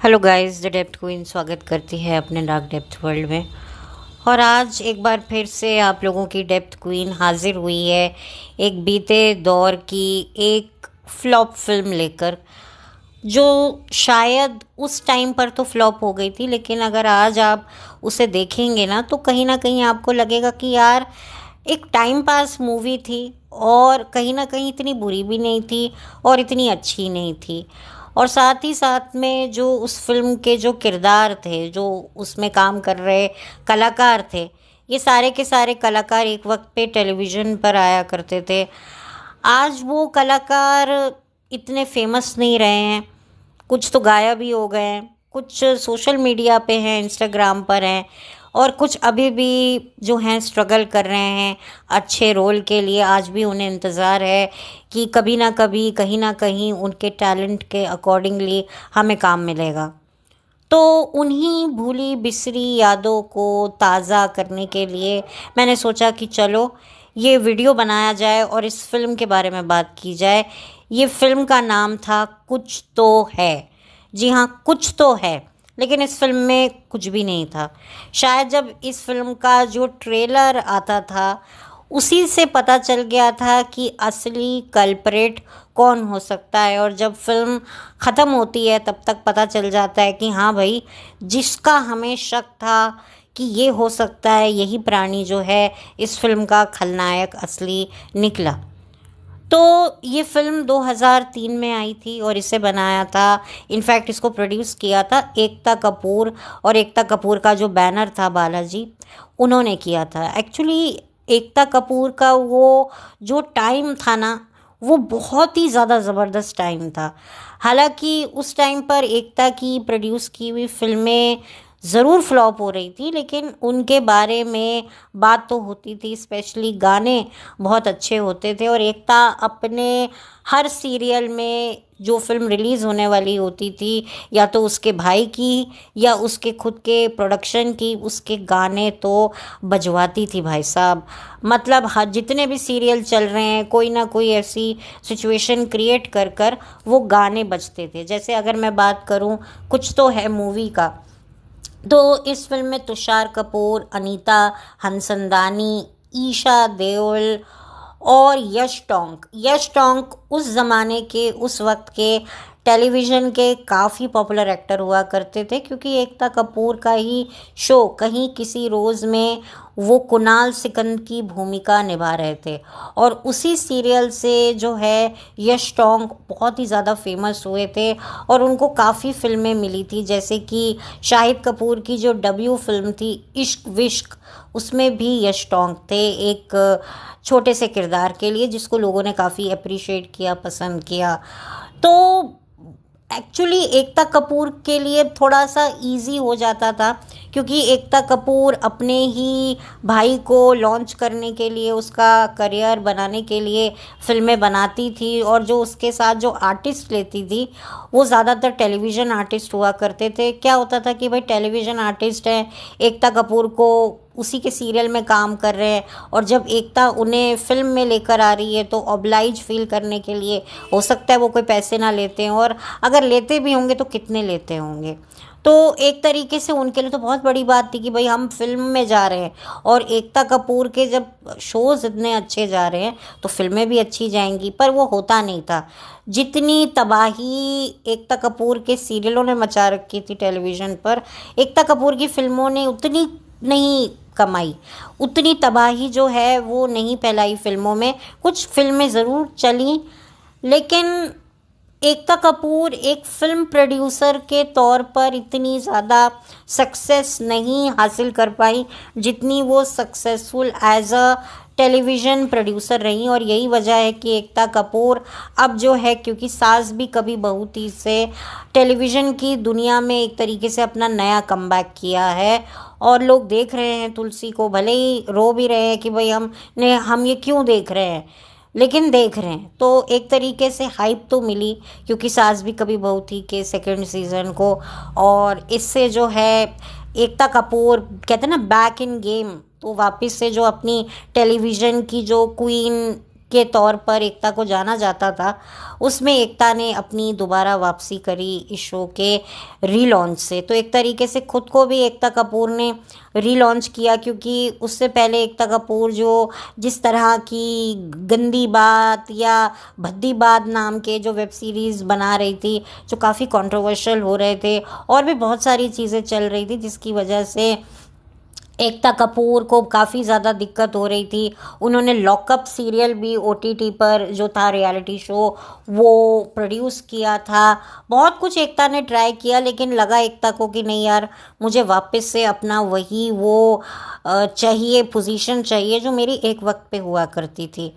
Hello guys, the depth queen स्वागत करती है अपने डार्क डेप्थ वर्ल्ड में। और आज एक बार फिर से आप लोगों की डेप्थ क्वीन हाजिर हुई है एक बीते दौर की एक फ्लॉप फिल्म लेकर, जो शायद उस टाइम पर तो फ्लॉप हो गई थी, लेकिन अगर आज आप उसे देखेंगे ना कहीं आपको लगेगा कि यार एक टाइम पास मूवी थी, और कहीं ना कहीं इतनी बुरी भी नहीं थी और इतनी अच्छी नहीं थी। और साथ ही साथ में जो उस फिल्म के जो किरदार थे, जो उसमें काम कर रहे कलाकार थे, ये सारे के सारे कलाकार एक वक्त पे टेलीविज़न पर आया करते थे। आज वो कलाकार इतने फेमस नहीं रहे हैं, कुछ तो गायब ही हो गए हैं, कुछ सोशल मीडिया पे हैं, इंस्टाग्राम पर हैं, और कुछ अभी भी जो हैं स्ट्रगल कर रहे हैं अच्छे रोल के लिए। आज भी उन्हें इंतज़ार है कि कभी ना कभी कहीं ना कहीं उनके टैलेंट के अकॉर्डिंगली हमें काम मिलेगा। तो उन्हीं भूली बिसरी यादों को ताज़ा करने के लिए मैंने सोचा कि चलो ये वीडियो बनाया जाए और इस फिल्म के बारे में बात की जाए। ये फिल्म का नाम था कुछ तो है। जी हाँ, कुछ तो है, लेकिन इस फिल्म में कुछ भी नहीं था। शायद जब इस फिल्म का जो ट्रेलर आता था उसी से पता चल गया था कि असली कल्प्रेट कौन हो सकता है, और जब फिल्म ख़त्म होती है तब तक पता चल जाता है कि हाँ भाई, जिसका हमें शक था कि ये हो सकता है, यही प्राणी जो है इस फिल्म का खलनायक असली निकला। तो ये फ़िल्म 2003 में आई थी और इसे बनाया था, इनफैक्ट इसको प्रोड्यूस किया था एकता कपूर, और एकता कपूर का जो बैनर था बालाजी, उन्होंने किया था। एक्चुअली एकता कपूर का वो जो टाइम था ना, वो बहुत ही ज़्यादा ज़बरदस्त टाइम था। हालांकि उस टाइम पर एकता की प्रोड्यूस की हुई फिल्में ज़रूर फ्लॉप हो रही थी, लेकिन उनके बारे में बात तो होती थी, स्पेशली गाने बहुत अच्छे होते थे। और एकता अपने हर सीरियल में जो फिल्म रिलीज़ होने वाली होती थी, या तो उसके भाई की या उसके खुद के प्रोडक्शन की, उसके गाने तो बजवाती थी भाई साहब। मतलब हर जितने भी सीरियल चल रहे हैं, कोई ना कोई ऐसी सिचुएशन क्रिएट कर कर वो गाने बजते थे। जैसे अगर मैं बात करूं कुछ तो है मूवी का, तो इस फिल्म में तुषार कपूर, अनीता हंसंदानी, ईशा देओल और यश टोंक उस ज़माने के, उस वक्त के टेलीविज़न के काफ़ी पॉपुलर एक्टर हुआ करते थे, क्योंकि एकता कपूर का ही शो कहीं किसी रोज़ में वो कुणाल सिकंद की भूमिका निभा रहे थे। और उसी सीरियल से जो है यश टोंक बहुत ही ज़्यादा फेमस हुए थे, और उनको काफ़ी फिल्में मिली थी, जैसे कि शाहिद कपूर की जो डेब्यू फिल्म थी इश्क विश्क, उसमें भी यश टोंक थे एक छोटे से किरदार के लिए, जिसको लोगों ने काफ़ी अप्रिशिएट किया, पसंद किया। तो एक्चुअली एकता कपूर के लिए थोड़ा सा इजी हो जाता था, क्योंकि एकता कपूर अपने ही भाई को लॉन्च करने के लिए, उसका करियर बनाने के लिए फिल्में बनाती थी, और जो उसके साथ जो आर्टिस्ट लेती थी वो ज़्यादातर टेलीविज़न आर्टिस्ट हुआ करते थे। क्या होता था कि भाई टेलीविज़न आर्टिस्ट हैं, एकता कपूर को उसी के सीरियल में काम कर रहे हैं, और जब एकता उन्हें फिल्म में लेकर आ रही है तो ऑब्लाइज फील करने के लिए हो सकता है वो कोई पैसे ना लेते हैं, और अगर लेते भी होंगे तो कितने लेते होंगे। तो एक तरीके से उनके लिए तो बहुत बड़ी बात थी कि भाई हम फिल्म में जा रहे हैं, और एकता कपूर के जब शोज़ इतने अच्छे जा रहे हैं तो फिल्में भी अच्छी जाएंगी। पर वो होता नहीं था। जितनी तबाही एकता कपूर के सीरियलों ने मचा रखी थी टेलीविज़न पर, एकता कपूर की फिल्मों ने उतनी नहीं कमाई, उतनी तबाही जो है वो नहीं फैलाई फिल्मों में। कुछ फिल्में ज़रूर चली, लेकिन एकता कपूर एक फिल्म प्रोड्यूसर के तौर पर इतनी ज़्यादा सक्सेस नहीं हासिल कर पाई जितनी वो successful as a television producer रही। और यही वजह है कि एकता कपूर अब जो है, क्योंकि सास भी कभी बहू थी से टेलीविज़न की दुनिया में एक तरीके से अपना नया कमबैक किया है, और लोग देख रहे हैं तुलसी को, भले ही रो भी रहे हैं कि भाई हम ये क्यों देख रहे हैं, लेकिन देख रहे हैं। तो एक तरीके से हाइप तो मिली, क्योंकि सास भी कभी बहू थी के सेकंड सीज़न को, और इससे जो है एकता कपूर कहते हैं ना बैक इन गेम, तो वापस से जो अपनी टेलीविज़न की जो क्वीन के तौर पर एकता को जाना जाता था, उसमें एकता ने अपनी दोबारा वापसी करी इस शो के रीलॉन्च से। तो एक तरीके से खुद को भी एकता कपूर ने रीलॉन्च किया, क्योंकि उससे पहले एकता कपूर जो जिस तरह की गंदी बात या भद्दी बात नाम के जो वेब सीरीज़ बना रही थी, जो काफ़ी कंट्रोवर्शियल हो रहे थे और भी बहुत सारी चीज़ें चल रही थी, जिसकी वजह से एकता कपूर को काफ़ी ज़्यादा दिक्कत हो रही थी। उन्होंने लॉकअप सीरियल भी ओटीटी पर जो था रियलिटी शो, वो प्रोड्यूस किया था। बहुत कुछ एकता ने ट्राई किया, लेकिन लगा एकता को कि नहीं यार, मुझे वापस से अपना वही वो चाहिए, पोजीशन चाहिए जो मेरी एक वक्त पे हुआ करती थी।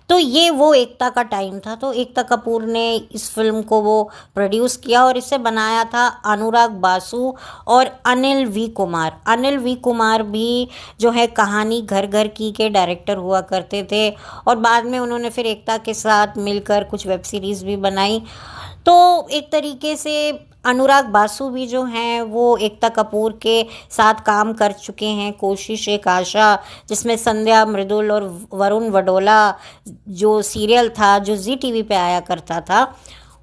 तो ये वो एकता का टाइम था। तो एकता कपूर ने इस फिल्म को वो प्रोड्यूस किया और इसे बनाया था अनुराग बासु और अनिल वी कुमार। अनिल वी कुमार भी जो है कहानी घर घर की के डायरेक्टर हुआ करते थे, और बाद में उन्होंने फिर एकता के साथ मिलकर कुछ वेब सीरीज़ भी बनाई। तो एक तरीके से अनुराग बासु भी जो हैं वो एकता कपूर के साथ काम कर चुके हैं। कोशिश एक आशा, जिसमें संध्या मृदुल और वरुण वडोला जो सीरियल था, जो जी टीवी पे आया करता था,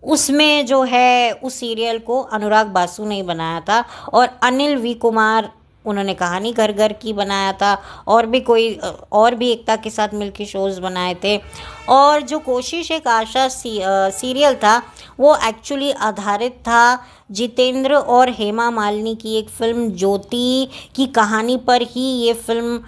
उसमें जो है उस सीरियल को अनुराग बासु ने बनाया था। और अनिल वी कुमार, उन्होंने कहानी घर घर की बनाया था, और भी कोई और भी एकता के साथ मिलकर शोज़ बनाए थे। और जो कोशिश एक आशा सीरियल था, वो एक्चुअली आधारित था जितेंद्र और हेमा मालिनी की एक फिल्म ज्योति की कहानी पर ही। ये फिल्म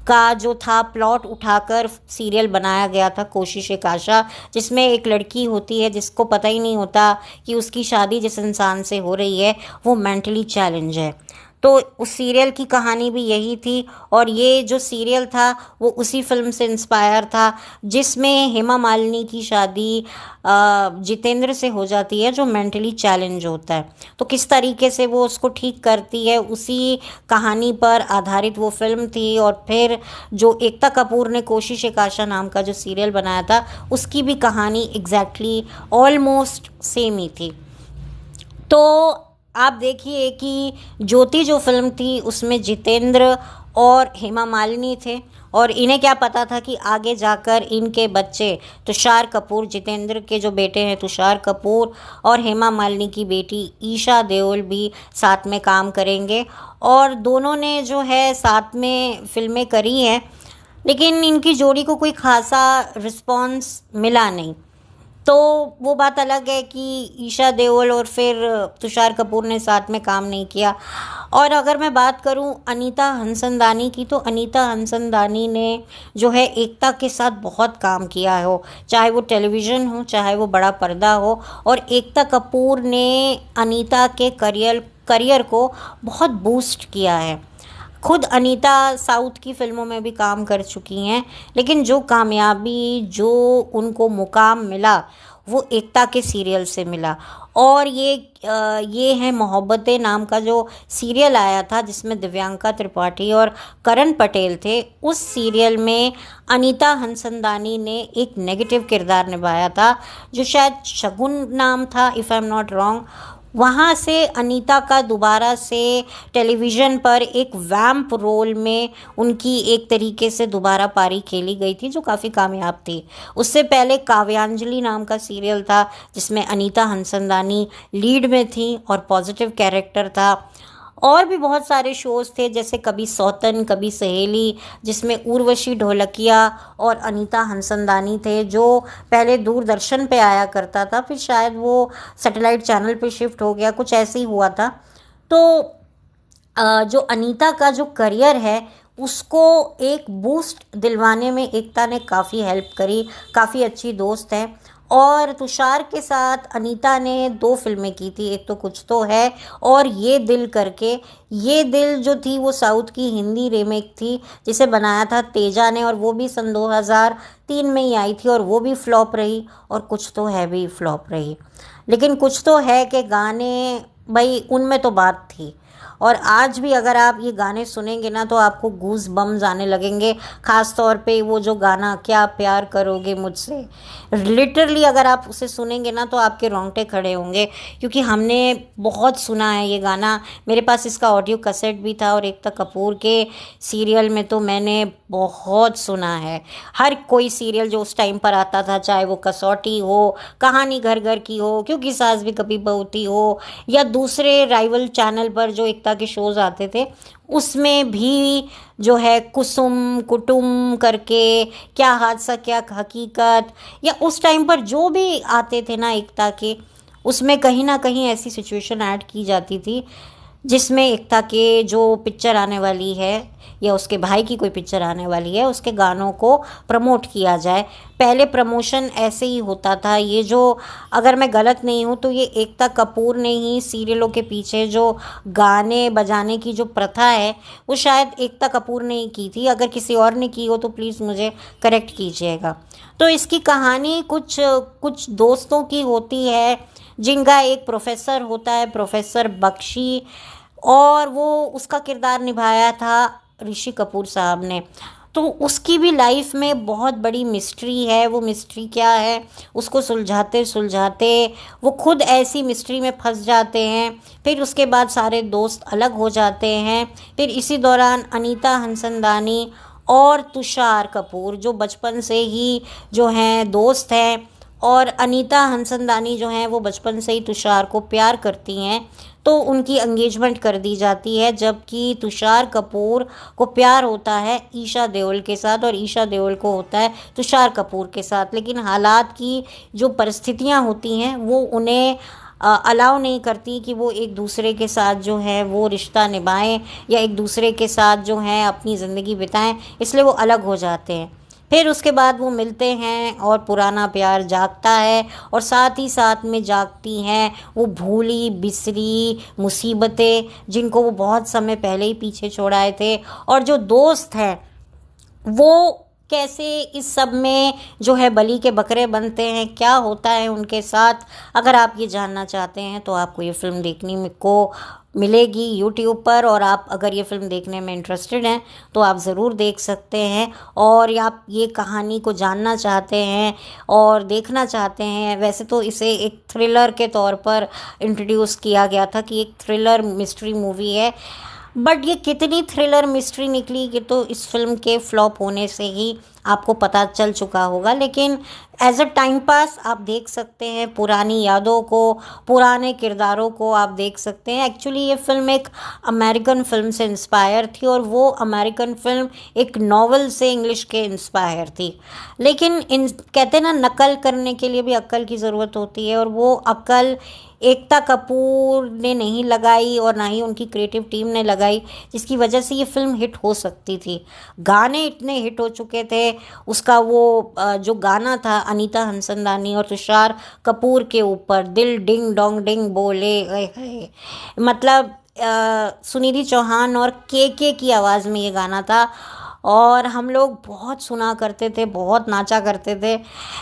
का जो था प्लॉट उठाकर सीरियल बनाया गया था कोशिश एक आशा, जिसमें एक लड़की होती है जिसको पता ही नहीं होता कि उसकी शादी जिस इंसान से हो रही है वो मेंटली चैलेंज है। तो उस सीरियल की कहानी भी यही थी, और ये जो सीरियल था वो उसी फिल्म से इंस्पायर था, जिसमें हेमा मालिनी की शादी जितेंद्र से हो जाती है जो मेंटली चैलेंज होता है। तो किस तरीके से वो उसको ठीक करती है, उसी कहानी पर आधारित वो फिल्म थी। और फिर जो एकता कपूर ने कोशिश एक आशा नाम का जो सीरियल बनाया था, उसकी भी कहानी एग्जैक्टली ऑलमोस्ट सेम ही थी। तो आप देखिए कि ज्योति जो फिल्म थी उसमें जितेंद्र और हेमा मालिनी थे, और इन्हें क्या पता था कि आगे जाकर इनके बच्चे तुषार कपूर, जितेंद्र के जो बेटे हैं तुषार कपूर, और हेमा मालिनी की बेटी ईशा देओल भी साथ में काम करेंगे। और दोनों ने जो है साथ में फिल्में करी हैं, लेकिन इनकी जोड़ी को कोई खासा रिस्पॉन्स मिला नहीं। तो वो बात अलग है कि ईशा देओल और फिर तुषार कपूर ने साथ में काम नहीं किया। और अगर मैं बात करूं अनीता हंसनदानी की, तो अनीता हंसनदानी ने जो है एकता के साथ बहुत काम किया हो, चाहे वो टेलीविज़न हो चाहे वो बड़ा पर्दा हो। और एकता कपूर ने अनीता के करियर को बहुत बूस्ट किया है। खुद अनीता साउथ की फ़िल्मों में भी काम कर चुकी हैं, लेकिन जो कामयाबी, जो उनको मुकाम मिला, वो एकता के सीरियल से मिला। और ये है मोहब्बतें नाम का जो सीरियल आया था, जिसमें दिव्यांका त्रिपाठी और करण पटेल थे। उस सीरियल में अनीता हंसनदानी ने एक नेगेटिव किरदार निभाया था, जो शायद शगुन नाम था, if I am not wrong. वहाँ से अनीता का दोबारा से टेलीविज़न पर एक वैम्प रोल में उनकी एक तरीके से दोबारा पारी खेली गई थी, जो काफ़ी कामयाब थी। उससे पहले काव्यांजलि नाम का सीरियल था, जिसमें अनीता हंसनदानी लीड में थी और पॉजिटिव कैरेक्टर था। और भी बहुत सारे शोज़ थे, जैसे कभी सौतन कभी सहेली, जिसमें उर्वशी ढोलकिया और अनीता हंसनदानी थे, जो पहले दूरदर्शन पे आया करता था, फिर शायद वो सैटेलाइट चैनल पे शिफ्ट हो गया, कुछ ऐसे ही हुआ था। तो जो अनीता का जो करियर है उसको एक बूस्ट दिलवाने में एकता ने काफ़ी हेल्प करी, काफ़ी अच्छी दोस्त है। और तुषार के साथ अनीता ने 2 फिल्में की थी, एक तो कुछ तो है और ये दिल करके। ये दिल जो थी वो साउथ की हिंदी रीमेक थी, जिसे बनाया था तेजा ने, और वो भी सन 2003 में ही आई थी, और वो भी फ्लॉप रही। और कुछ तो है भी फ्लॉप रही। लेकिन कुछ तो है कि गाने, भाई उनमें तो बात थी। और आज भी अगर आप ये गाने सुनेंगे ना तो आपको गूज बम्स आने लगेंगे। ख़ास तौर पे वो जो गाना क्या प्यार करोगे मुझसे, लिटरली अगर आप उसे सुनेंगे ना तो आपके रोंगटे खड़े होंगे, क्योंकि हमने बहुत सुना है ये गाना। मेरे पास इसका ऑडियो कैसेट भी था और एकता कपूर के सीरियल में तो मैंने बहुत सुना है। हर कोई सीरियल जो उस टाइम पर आता था, चाहे वो कसौटी हो, कहानी घर घर की हो, क्योंकि सास भी कभी बहू थी हो, या दूसरे राइवल चैनल पर जो एकता के शोज आते थे, उसमें भी जो है कुसुम कुटुम करके, क्या हादसा क्या हकीकत, या उस टाइम पर जो भी आते थे ना एकता के, उसमें कहीं ना कहीं ऐसी सिचुएशन ऐड की जाती थी जिसमें एकता के जो पिक्चर आने वाली है या उसके भाई की कोई पिक्चर आने वाली है, उसके गानों को प्रमोट किया जाए। पहले प्रमोशन ऐसे ही होता था। ये जो, अगर मैं गलत नहीं हूँ तो ये एकता कपूर ने ही सीरियलों के पीछे जो गाने बजाने की जो प्रथा है वो शायद एकता कपूर ने ही की थी। अगर किसी और ने की हो तो प्लीज़ मुझे करेक्ट कीजिएगा। तो इसकी कहानी कुछ कुछ दोस्तों की होती है जिनका एक प्रोफेसर होता है, प्रोफेसर बख्शी, और वो उसका किरदार निभाया था ऋषि कपूर साहब ने। तो उसकी भी लाइफ में बहुत बड़ी मिस्ट्री है। वो मिस्ट्री क्या है, उसको सुलझाते सुलझाते वो खुद ऐसी मिस्ट्री में फंस जाते हैं। फिर उसके बाद सारे दोस्त अलग हो जाते हैं। फिर इसी दौरान अनीता हंसनदानी और तुषार कपूर जो बचपन से ही जो हैं दोस्त हैं, और अनीता हंसनदानी जो हैं वो बचपन से ही तुषार को प्यार करती हैं, तो उनकी एंगेजमेंट कर दी जाती है। जबकि तुषार कपूर को प्यार होता है ईशा देओल के साथ और ईशा देओल को होता है तुषार कपूर के साथ, लेकिन हालात की जो परिस्थितियां होती हैं वो उन्हें अलाउ नहीं करती कि वो एक दूसरे के साथ जो है वो रिश्ता निभाएं या एक दूसरे के साथ जो है अपनी ज़िंदगी बिताएं, इसलिए वो अलग हो जाते हैं। फिर उसके बाद वो मिलते हैं और पुराना प्यार जागता है, और साथ ही साथ में जागती हैं वो भूली बिसरी मुसीबतें जिनको वो बहुत समय पहले ही पीछे छोड़ाए थे। और जो दोस्त हैं वो कैसे इस सब में जो है बलि के बकरे बनते हैं, क्या होता है उनके साथ। अगर आप ये जानना चाहते हैं तो आपको ये फ़िल्म देखने को मिलेगी यूट्यूब पर, और आप अगर ये फ़िल्म देखने में इंटरेस्टेड हैं तो आप ज़रूर देख सकते हैं। और आप ये कहानी को जानना चाहते हैं और देखना चाहते हैं, वैसे तो इसे एक थ्रिलर के तौर पर इंट्रोड्यूस किया गया था कि एक थ्रिलर मिस्ट्री मूवी है, बट ये कितनी थ्रिलर मिस्ट्री निकली ये तो इस फिल्म के फ्लॉप होने से ही आपको पता चल चुका होगा। लेकिन एज अ टाइम पास आप देख सकते हैं, पुरानी यादों को, पुराने किरदारों को आप देख सकते हैं। एक्चुअली ये फिल्म एक अमेरिकन फिल्म से इंस्पायर थी, और वो अमेरिकन फिल्म एक नॉवल से इंग्लिश के इंस्पायर थी। लेकिन कहते हैं ना, नकल करने के लिए भी अक्ल की ज़रूरत होती है, और वो अक्ल एकता कपूर ने नहीं लगाई और ना ही उनकी क्रिएटिव टीम ने लगाई, जिसकी वजह से ये फिल्म हिट हो सकती थी। गाने इतने हिट हो चुके थे। उसका वो जो गाना था अनीता हंसनदानी और तुषार कपूर के ऊपर, दिल डिंग डोंग डिंग बोले, मतलब सुनिधि चौहान और के की आवाज़ में ये गाना था, और हम लोग बहुत सुना करते थे, बहुत नाचा करते थे।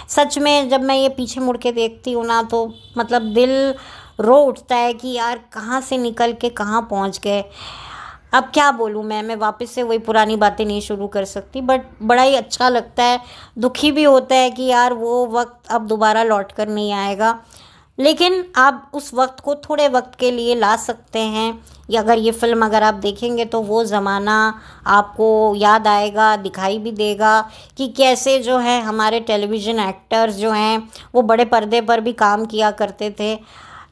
सच में जब मैं ये पीछे मुड़ के देखती हूँ ना तो मतलब दिल रो उठता है कि यार कहाँ से निकल के कहाँ पहुँच गए। अब क्या बोलूँ मैं वापस से वही पुरानी बातें नहीं शुरू कर सकती, बट बड़ा ही अच्छा लगता है, दुखी भी होता है कि यार वो वक्त अब दोबारा लौट कर नहीं आएगा। लेकिन आप उस वक्त को थोड़े वक्त के लिए ला सकते हैं, या अगर ये फ़िल्म अगर आप देखेंगे तो वो ज़माना आपको याद आएगा, दिखाई भी देगा कि कैसे जो है हमारे टेलीविज़न एक्टर्स जो हैं वो बड़े पर्दे पर भी काम किया करते थे,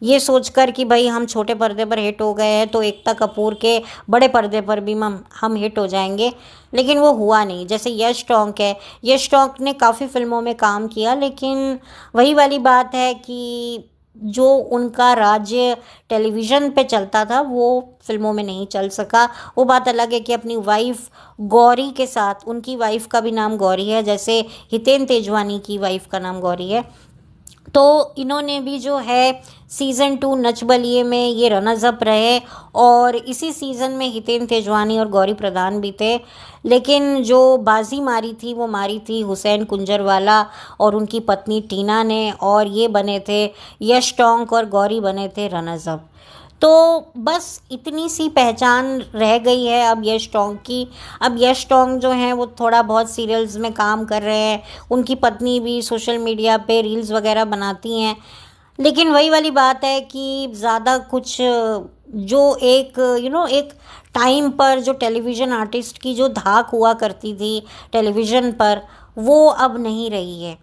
ये सोचकर कि भाई हम छोटे पर्दे पर हिट हो गए हैं तो एकता कपूर के बड़े पर्दे पर भी हम हिट हो जाएंगे। लेकिन वो हुआ नहीं। जैसे यश टोंक है, यश टोंक ने काफ़ी फिल्मों में काम किया, लेकिन वही वाली बात है कि जो उनका राज्य टेलीविज़न पे चलता था वो फिल्मों में नहीं चल सका। वो बात अलग है कि अपनी वाइफ गौरी के साथ, उनकी वाइफ का भी नाम गौरी है, जैसे हितेन तेजवानी की वाइफ का नाम गौरी है, तो इन्होंने भी जो है सीज़न 2 नच बलिए में ये रनर्स अप रहे, और इसी सीज़न में हितेन तेजवानी और गौरी प्रधान भी थे। लेकिन जो बाजी मारी थी वो मारी थी हुसैन कुंजरवाला और उनकी पत्नी टीना ने, और ये बने थे यश टोंक और गौरी बने थे रनर्स अप। तो बस इतनी सी पहचान रह गई है अब यश टोंग की। अब यश टोंग जो हैं वो थोड़ा बहुत सीरियल्स में काम कर रहे हैं, उनकी पत्नी भी सोशल मीडिया पे रील्स वगैरह बनाती हैं, लेकिन वही वाली बात है कि ज़्यादा कुछ जो एक एक टाइम पर जो टेलीविज़न आर्टिस्ट की जो धाक हुआ करती थी टेलीविज़न पर, वो अब नहीं रही है।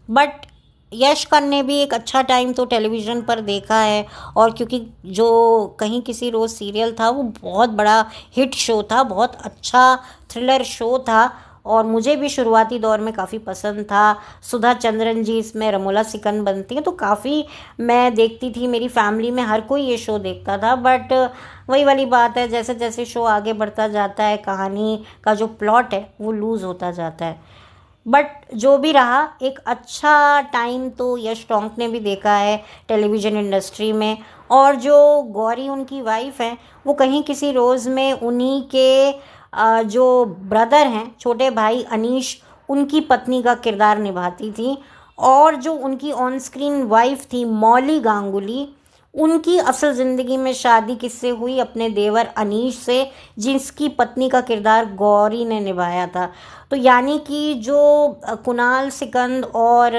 बट यश खान ने भी एक अच्छा टाइम तो टेलीविज़न पर देखा है, और क्योंकि जो कहीं किसी रोज़ सीरियल था वो बहुत बड़ा हिट शो था, बहुत अच्छा थ्रिलर शो था, और मुझे भी शुरुआती दौर में काफ़ी पसंद था। सुधा चंद्रन जी इसमें रमोला सिकंद बनती हैं, तो काफ़ी मैं देखती थी, मेरी फैमिली में हर कोई ये शो देखता था। बट वही वाली बात है, जैसे जैसे शो आगे बढ़ता जाता है कहानी का जो प्लॉट है वो लूज़ होता जाता है। बट जो भी रहा, एक अच्छा टाइम तो यश टोंक ने भी देखा है टेलीविज़न इंडस्ट्री में। और जो गौरी उनकी वाइफ है, वो कहीं किसी रोज़ में उन्हीं के जो ब्रदर हैं, छोटे भाई अनीश, उनकी पत्नी का किरदार निभाती थी। और जो उनकी ऑन स्क्रीन वाइफ थी मौली गांगुली, उनकी असल ज़िंदगी में शादी किससे हुई? अपने देवर अनीश से, जिसकी पत्नी का किरदार गौरी ने निभाया था। तो यानी कि जो कुणाल सिकंद और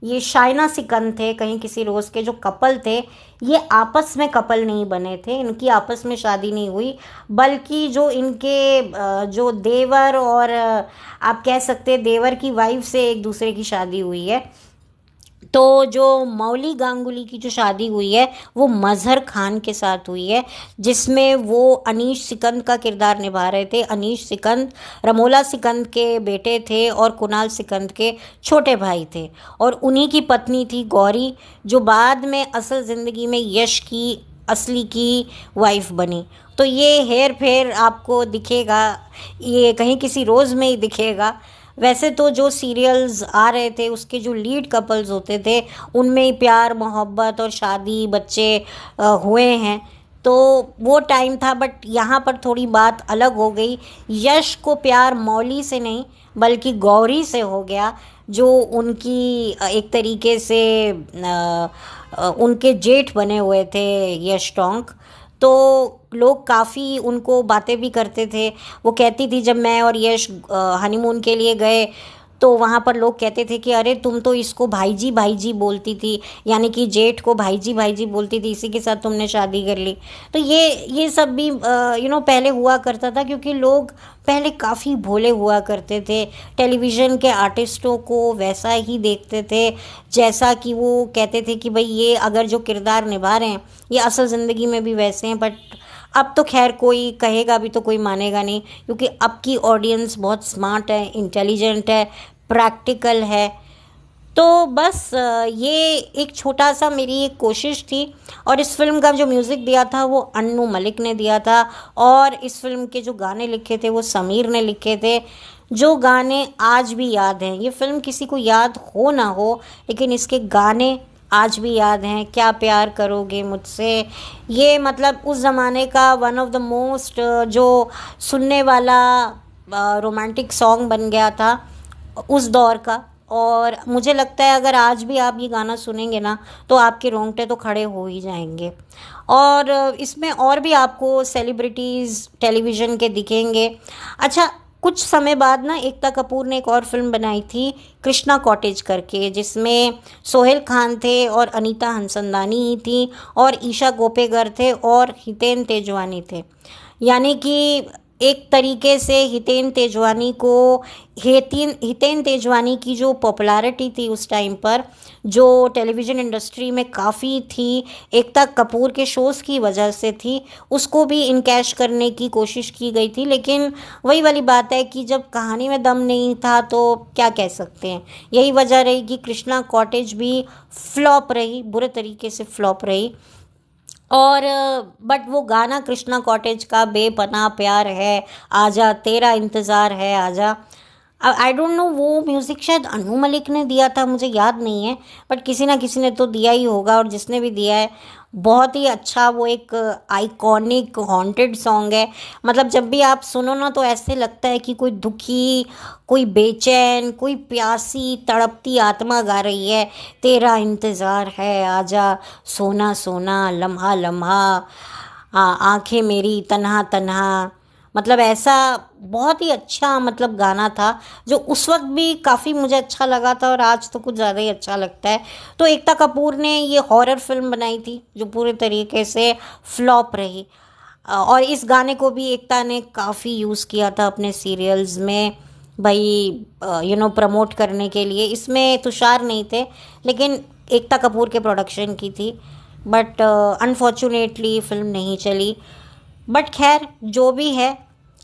ये शाइना सिकंद थे कहीं किसी रोज़ के जो कपल थे, ये आपस में कपल नहीं बने थे, इनकी आपस में शादी नहीं हुई, बल्कि जो इनके जो देवर और आप कह सकते हैं देवर की वाइफ से एक दूसरे की शादी हुई है। तो जो मौली गांगुली की जो शादी हुई है वो मजहर खान के साथ हुई है, जिसमें वो अनीश सिकंद का किरदार निभा रहे थे। अनीश सिकंद रमोला सिकंद के बेटे थे और कुणाल सिकंद के छोटे भाई थे, और उन्हीं की पत्नी थी गौरी, जो बाद में असल ज़िंदगी में यश की असली की वाइफ बनी। तो ये हेर फेर आपको दिखेगा, ये कहीं किसी रोज़ में ही दिखेगा। वैसे तो जो सीरियल्स आ रहे थे उसके जो लीड कपल्स होते थे उनमें ही प्यार मोहब्बत और शादी बच्चे हुए हैं, तो वो टाइम था। बट यहाँ पर थोड़ी बात अलग हो गई, यश को प्यार मौली से नहीं बल्कि गौरी से हो गया, जो उनकी एक तरीके से उनके जेठ बने हुए थे यश टोंक। तो लोग काफ़ी उनको बातें भी करते थे। वो कहती थी जब मैं और यश हनीमून के लिए गए तो वहाँ पर लोग कहते थे कि अरे तुम तो इसको भाई जी बोलती थी, यानी कि जेठ को भाई जी बोलती थी, इसी के साथ तुमने शादी कर ली। तो ये सब भी पहले हुआ करता था, क्योंकि लोग पहले काफ़ी भोले हुआ करते थे, टेलीविज़न के आर्टिस्टों को वैसा ही देखते थे जैसा कि वो कहते थे कि भाई ये अगर जो किरदार निभा रहे हैं ये असल ज़िंदगी में भी वैसे हैं। बट अब तो खैर कोई कहेगा भी तो कोई मानेगा नहीं, क्योंकि अब की ऑडियंस बहुत स्मार्ट है, इंटेलिजेंट है, प्रैक्टिकल है। तो बस ये एक छोटा सा मेरी एक कोशिश थी। और इस फिल्म का जो म्यूज़िक दिया था वो अन्नू मलिक ने दिया था, और इस फिल्म के जो गाने लिखे थे वो समीर ने लिखे थे, जो गाने आज भी याद हैं। ये फिल्म किसी को याद हो ना हो, लेकिन इसके गाने आज भी याद हैं। क्या प्यार करोगे मुझसे, ये मतलब उस ज़माने का वन ऑफ द मोस्ट जो सुनने वाला रोमांटिक सॉन्ग बन गया था उस दौर का। और मुझे लगता है अगर आज भी आप ये गाना सुनेंगे ना तो आपके रोंगटे तो खड़े हो ही जाएंगे। और इसमें और भी आपको सेलिब्रिटीज़ टेलीविज़न के दिखेंगे। अच्छा, कुछ समय बाद ना एकता कपूर ने एक और फिल्म बनाई थी कृष्णा कॉटेज करके, जिसमें सोहेल खान थे और अनीता हंसंदानी ही थी और ईशा कोपेकर थे और हितेन तेजवानी थे। यानी कि एक तरीके से हितेन तेजवानी की जो पॉपुलैरिटी थी उस टाइम पर, जो टेलीविज़न इंडस्ट्री में काफ़ी थी, एकता कपूर के शोज़ की वजह से थी, उसको भी इनकैश करने की कोशिश की गई थी। लेकिन वही वाली बात है कि जब कहानी में दम नहीं था तो क्या कह सकते हैं। यही वजह रही कि कृष्णा कॉटेज भी फ्लॉप रही, बुरे तरीके से फ्लॉप रही। और बट वो गाना कृष्णा कॉटेज का बेपनाह प्यार है आजा, तेरा इंतज़ार है आजा, आई डोंट नो वो म्यूज़िक शायद अनु मलिक ने दिया था, मुझे याद नहीं है, बट किसी ना किसी ने तो दिया ही होगा, और जिसने भी दिया है बहुत ही अच्छा, वो एक आइकॉनिक हॉन्टेड सॉन्ग है। मतलब जब भी आप सुनो ना तो ऐसे लगता है कि कोई दुखी, कोई बेचैन, कोई प्यासी तड़पती आत्मा गा रही है, तेरा इंतज़ार है आजा, सोना सोना लम्हा लम्हा, आंखें मेरी तन्हा तन्हा। मतलब ऐसा बहुत ही अच्छा मतलब गाना था, जो उस वक्त भी काफ़ी मुझे अच्छा लगा था और आज तो कुछ ज़्यादा ही अच्छा लगता है। तो एकता कपूर ने ये हॉरर फिल्म बनाई थी जो पूरे तरीके से फ्लॉप रही। और इस गाने को भी एकता ने काफ़ी यूज़ किया था अपने सीरियल्स में, भाई प्रमोट करने के लिए। इसमें तुषार नहीं थे, लेकिन एकता कपूर के प्रोडक्शन की थी। बट अनफॉर्चुनेटली फिल्म नहीं चली। बट खैर जो भी है,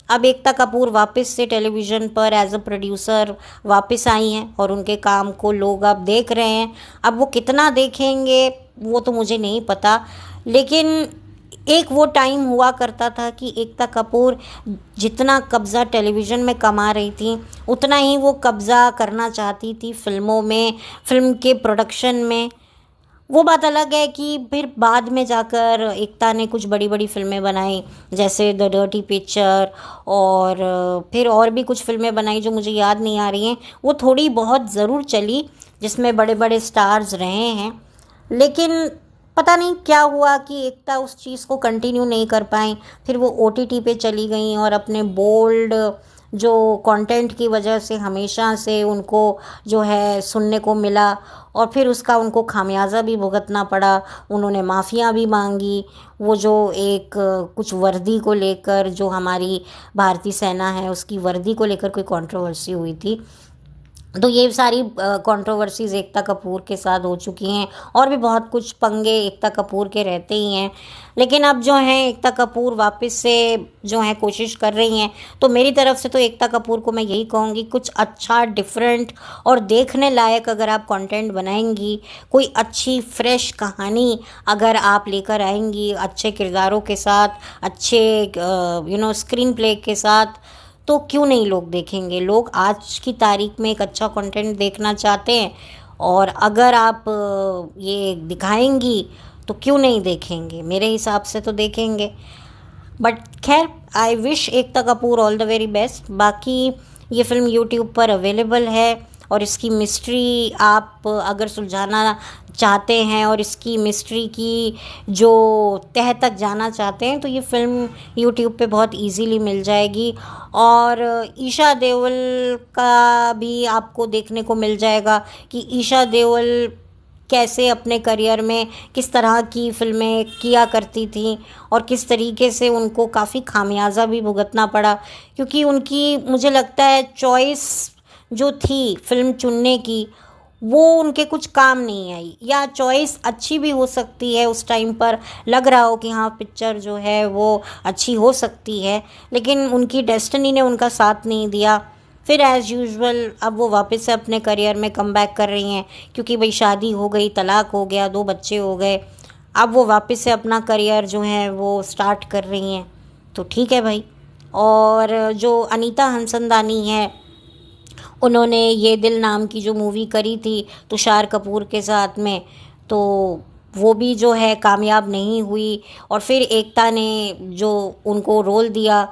अब एकता कपूर वापस से टेलीविज़न पर एज अ प्रोड्यूसर वापस आई हैं और उनके काम को लोग अब देख रहे हैं। अब वो कितना देखेंगे वो तो मुझे नहीं पता, लेकिन एक वो टाइम हुआ करता था कि एकता कपूर जितना कब्ज़ा टेलीविज़न में कमा रही थी, उतना ही वो कब्ज़ा करना चाहती थी फिल्मों में, फिल्म के प्रोडक्शन में। वो बात अलग है कि फिर बाद में जाकर एकता ने कुछ बड़ी बड़ी फिल्में बनाई, जैसे द डर्टी पिक्चर, और फिर और भी कुछ फिल्में बनाई जो मुझे याद नहीं आ रही हैं। वो थोड़ी बहुत ज़रूर चली, जिसमें बड़े बड़े स्टार्स रहे हैं, लेकिन पता नहीं क्या हुआ कि एकता उस चीज़ को कंटिन्यू नहीं कर पाई। फिर वो ओटीटी पे चली गई और अपने बोल्ड जो कंटेंट की वजह से हमेशा से उनको जो है सुनने को मिला, और फिर उसका उनको खामियाजा भी भुगतना पड़ा। उन्होंने माफ़ियाँ भी मांगी। वो जो एक कुछ वर्दी को लेकर, जो हमारी भारतीय सेना है उसकी वर्दी को लेकर कोई कंट्रोवर्सी हुई थी। तो ये सारी कंट्रोवर्सीज़ एकता कपूर के साथ हो चुकी हैं, और भी बहुत कुछ पंगे एकता कपूर के रहते ही हैं। लेकिन अब जो है एकता कपूर वापस से जो है कोशिश कर रही हैं, तो मेरी तरफ से तो एकता कपूर को मैं यही कहूँगी, कुछ अच्छा डिफरेंट और देखने लायक अगर आप कंटेंट बनाएंगी, कोई अच्छी फ्रेश कहानी अगर आप लेकर आएंगी अच्छे किरदारों के साथ, अच्छे स्क्रीन प्ले के साथ, तो क्यों नहीं लोग देखेंगे। लोग आज की तारीख में एक अच्छा कंटेंट देखना चाहते हैं, और अगर आप ये दिखाएंगी तो क्यों नहीं देखेंगे। मेरे हिसाब से तो देखेंगे। बट खैर, I wish Ekta Kapoor all the very best. बाकी ये फिल्म यूट्यूब पर अवेलेबल है, और इसकी मिस्ट्री आप अगर सुलझाना चाहते हैं और इसकी मिस्ट्री की जो तह तक जाना चाहते हैं, तो ये फ़िल्म यूट्यूब पे बहुत इजीली मिल जाएगी। और ईशा देओल का भी आपको देखने को मिल जाएगा कि ईशा देओल कैसे अपने करियर में किस तरह की फ़िल्में किया करती थी, और किस तरीके से उनको काफ़ी खामियाजा भी भुगतना पड़ा, क्योंकि उनकी मुझे लगता है चॉइस जो थी फिल्म चुनने की, वो उनके कुछ काम नहीं आई। या चॉइस अच्छी भी हो सकती है, उस टाइम पर लग रहा हो कि हाँ पिक्चर जो है वो अच्छी हो सकती है, लेकिन उनकी डेस्टिनी ने उनका साथ नहीं दिया। फिर एज़ यूजुअल अब वो वापस से अपने करियर में कम बैक कर रही हैं, क्योंकि भाई शादी हो गई, तलाक हो गया, 2 बच्चे हो गए, अब वो वापस से अपना करियर जो है वो स्टार्ट कर रही हैं। तो ठीक है भाई। और जो अनीता हंसनदानी है, उन्होंने ये दिल नाम की जो मूवी करी थी तुषार कपूर के साथ में, तो वो भी जो है कामयाब नहीं हुई। और फिर एकता ने जो उनको रोल दिया,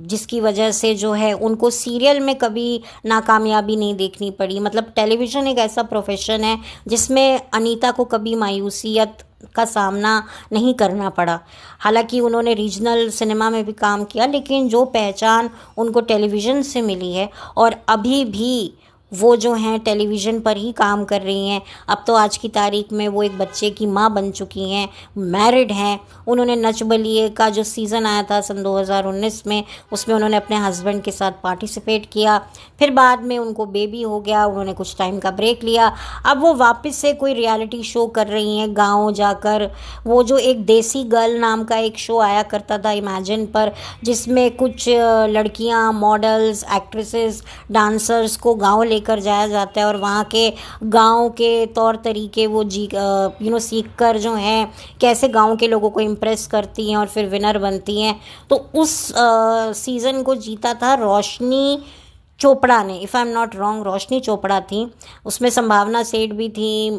जिसकी वजह से जो है उनको सीरियल में कभी नाकामयाबी नहीं देखनी पड़ी। मतलब टेलीविज़न एक ऐसा प्रोफेशन है जिसमें अनीता को कभी मायूसियत का सामना नहीं करना पड़ा। हालांकि उन्होंने रीजनल सिनेमा में भी काम किया, लेकिन जो पहचान उनको टेलीविज़न से मिली है, और अभी भी वो जो हैं टेलीविज़न पर ही काम कर रही हैं। अब तो आज की तारीख में वो एक बच्चे की माँ बन चुकी हैं, मैरिड हैं। उन्होंने नच बलिए का जो सीज़न आया था सन 2019 में, उसमें उन्होंने अपने हस्बैंड के साथ पार्टिसिपेट किया। फिर बाद में उनको बेबी हो गया, उन्होंने कुछ टाइम का ब्रेक लिया। अब वो वापस से कोई रियलिटी शो कर रही हैं गाँव जाकर। वो जो एक देसी गर्ल नाम का एक शो आया करता था इमेजिन पर, जिसमें कुछ लड़कियां, मॉडल्स, एक्ट्रेसेस, डांसर्स को गांव लेकर जाया जाता है, और वहाँ के गांव के तौर तरीके वो सीख कर जो हैं कैसे गांव के लोगों को इम्प्रेस करती हैं और फिर विनर बनती हैं। तो उस सीज़न को जीता था रोशनी चोपड़ा ने, if I am not wrong, Roshni Chopra थी उसमें। संभावना सेठ भी थी,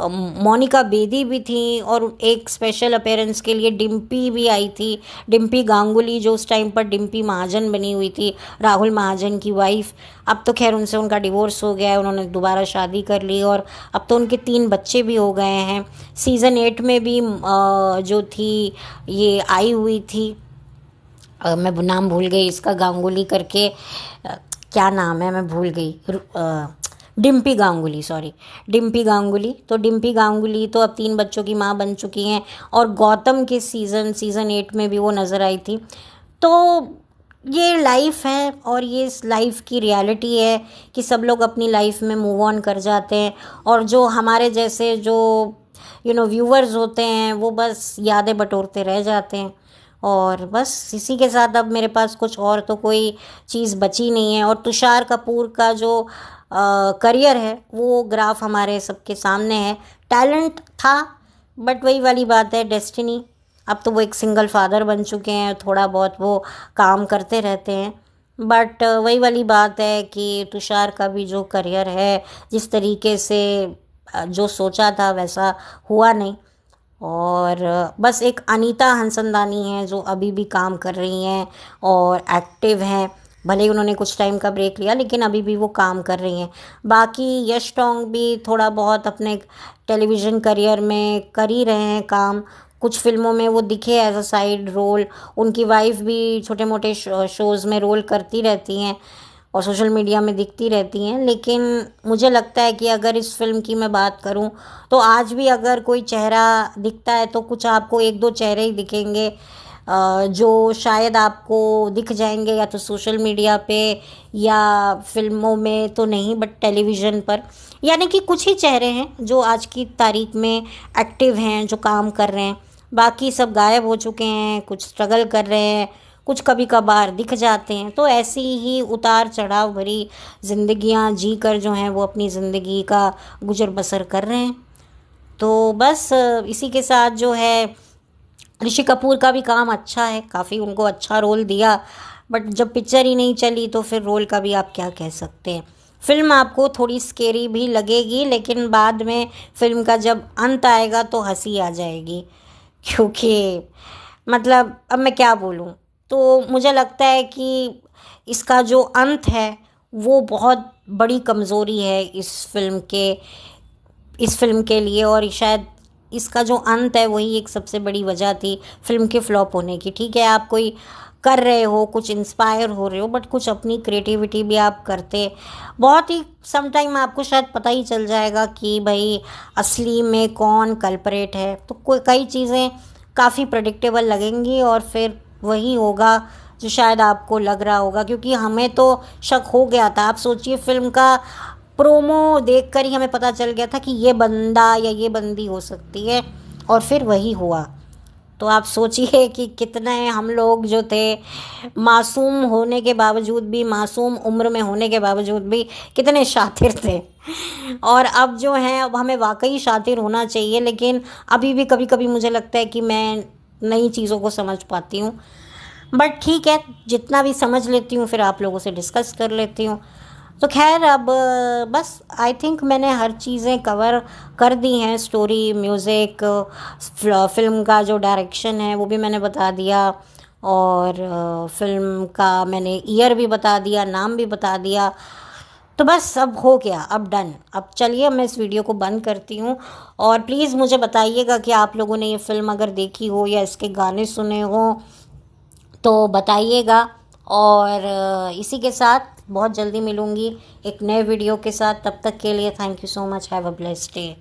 मोनिका बेदी भी थी, और एक स्पेशल अपीयरेंस के लिए डिम्पी भी आई थी, डिम्पी गांगुली, जो उस टाइम पर डिम्पी महाजन बनी हुई थी, राहुल महाजन की वाइफ। अब तो खैर उनसे उनका डिवोर्स हो गया है, उन्होंने दोबारा शादी कर ली और अब तो उनके 3 बच्चे भी हो गए हैं। सीज़न 8 में भी जो थी ये आई हुई थी, मैं नाम भूल गई इसका, गांगुली करके, क्या नाम है मैं भूल गई, डिम्पी गांगुली, सॉरी, डिम्पी गांगुली। तो डिम्पी गांगुली तो अब 3 बच्चों की माँ बन चुकी हैं, और गौतम के सीज़न 8 में भी वो नज़र आई थी। तो ये लाइफ है, और ये इस लाइफ की रियलिटी है कि सब लोग अपनी लाइफ में मूव ऑन कर जाते हैं, और जो हमारे जैसे जो व्यूवर्स होते हैं वो बस यादें बटोरते रह जाते हैं। और बस इसी के साथ अब मेरे पास कुछ और तो कोई चीज़ बची नहीं है। और तुषार कपूर का जो करियर है वो ग्राफ हमारे सबके सामने है। टैलेंट था, बट वही वाली बात है, डेस्टिनी। अब तो वो एक सिंगल फादर बन चुके हैं, थोड़ा बहुत वो काम करते रहते हैं, बट वही वाली बात है कि तुषार का भी जो करियर है, जिस तरीके से जो सोचा था वैसा हुआ नहीं। और बस एक अनीता हंसनदानी है जो अभी भी काम कर रही हैं और एक्टिव हैं, भले ही उन्होंने कुछ टाइम का ब्रेक लिया, लेकिन अभी भी वो काम कर रही हैं। बाकी यश टोंग भी थोड़ा बहुत अपने टेलीविज़न करियर में कर ही रहे हैं काम, कुछ फिल्मों में वो दिखे एज अ साइड रोल। उनकी वाइफ भी छोटे मोटे शोज़ में रोल करती रहती हैं और सोशल मीडिया में दिखती रहती हैं। लेकिन मुझे लगता है कि अगर इस फिल्म की मैं बात करूं तो आज भी अगर कोई चेहरा दिखता है तो कुछ आपको 1-2 चेहरे ही दिखेंगे, जो शायद आपको दिख जाएंगे या तो सोशल मीडिया पे या फिल्मों में, तो नहीं बट टेलीविज़न पर। यानी कि कुछ ही चेहरे हैं जो आज की तारीख में एक्टिव हैं, जो काम कर रहे हैं। बाकी सब गायब हो चुके हैं, कुछ स्ट्रगल कर रहे हैं, कुछ कभी कभार दिख जाते हैं। तो ऐसी ही उतार चढ़ाव भरी ज़िंदगियां जी कर जो हैं वो अपनी ज़िंदगी का गुजर बसर कर रहे हैं। तो बस इसी के साथ जो है, ऋषि कपूर का भी काम अच्छा है, काफ़ी उनको अच्छा रोल दिया, बट जब पिक्चर ही नहीं चली तो फिर रोल का भी आप क्या कह सकते हैं। फिल्म आपको थोड़ी स्केरी भी लगेगी, लेकिन बाद में फिल्म का जब अंत आएगा तो हंसी आ जाएगी, क्योंकि मतलब अब मैं क्या बोलूँ। तो मुझे लगता है कि इसका जो अंत है वो बहुत बड़ी कमज़ोरी है इस फिल्म के लिए, और शायद इसका जो अंत है वही एक सबसे बड़ी वजह थी फिल्म के फ्लॉप होने की। ठीक है, आप कोई कर रहे हो, कुछ इंस्पायर हो रहे हो, बट कुछ अपनी क्रिएटिविटी भी आप करते, बहुत ही सम टाइम आपको शायद पता ही चल जाएगा कि भाई असली में कौन कल्परेट है। तो कोई कई चीज़ें काफ़ी प्रेडिक्टेबल लगेंगी और फिर वही होगा जो शायद आपको लग रहा होगा, क्योंकि हमें तो शक हो गया था। आप सोचिए, फिल्म का प्रोमो देखकर ही हमें पता चल गया था कि ये बंदा या ये बंदी हो सकती है, और फिर वही हुआ। तो आप सोचिए कि कितने हम लोग जो थे, मासूम होने के बावजूद भी, मासूम उम्र में होने के बावजूद भी कितने शातिर थे। और अब जो हैं, अब हमें वाकई शातिर होना चाहिए, लेकिन अभी भी कभी कभी मुझे लगता है कि मैं नई चीज़ों को समझ पाती हूँ। बट ठीक है, जितना भी समझ लेती हूँ फिर आप लोगों से डिस्कस कर लेती हूँ। तो खैर अब बस आई थिंक मैंने हर चीज़ें कवर कर दी हैं, स्टोरी, म्यूज़िक, फिल्म का जो डायरेक्शन है वो भी मैंने बता दिया, और फिल्म का मैंने ईयर भी बता दिया, नाम भी बता दिया। तो बस अब हो गया, अब डन। अब चलिए मैं इस वीडियो को बंद करती हूँ, और प्लीज़ मुझे बताइएगा कि आप लोगों ने ये फ़िल्म अगर देखी हो या इसके गाने सुने हो तो बताइएगा। और इसी के साथ बहुत जल्दी मिलूँगी एक नए वीडियो के साथ। तब तक के लिए thank you so much, have a blessed day.